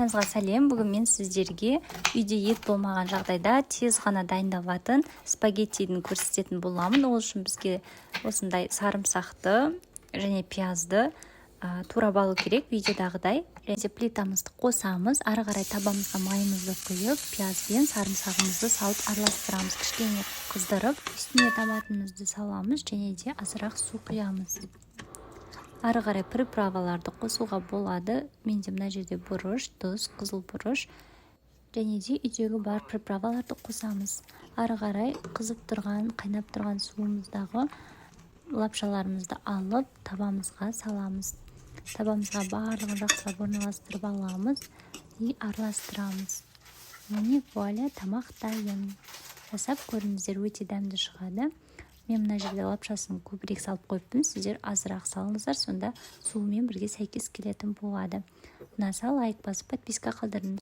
Барларыңызға сәлем. Бүгін мен сіздерге үйде ет болмаған жағдайда тез ғана дайындалатын спагеттидің көрсететін боламын. Ол үшін бізге осындай сарымсақты және пиязды тура балу керек видеодағыдай. Және плитамызды қосамыз, ары қарай табамызға майымызды құйып, пияз бен сарымсағымызды салып араластырамыз. Кішкене қыздырып, үстіне томатымызды саламыз және де азырақ су құямыз. Ары қарай приправаларды қосуға болады. Менде мына жерде бұрыш, тұз, қызыл бұрыш және де үйдегі бар приправаларды қосамыз. Ары қарай қызып тұрған, қайнап тұрған суымыздағы лапшаларымызды алып табамызға саламыз. Табамызға барлығын жақсылап орналастырып аламыз и араластырамыз. Міне вуаля, тамақ дайын. Жасап көріңіздер, өте дәмді шығады. Мен мына жерде лапшасын көбірек салып қойыппын, сіздер азырақ салыңыздар, сонда суымен бірге сәйкес келетін болады. Ұнаса лайк басып подписка қалдырыңыз.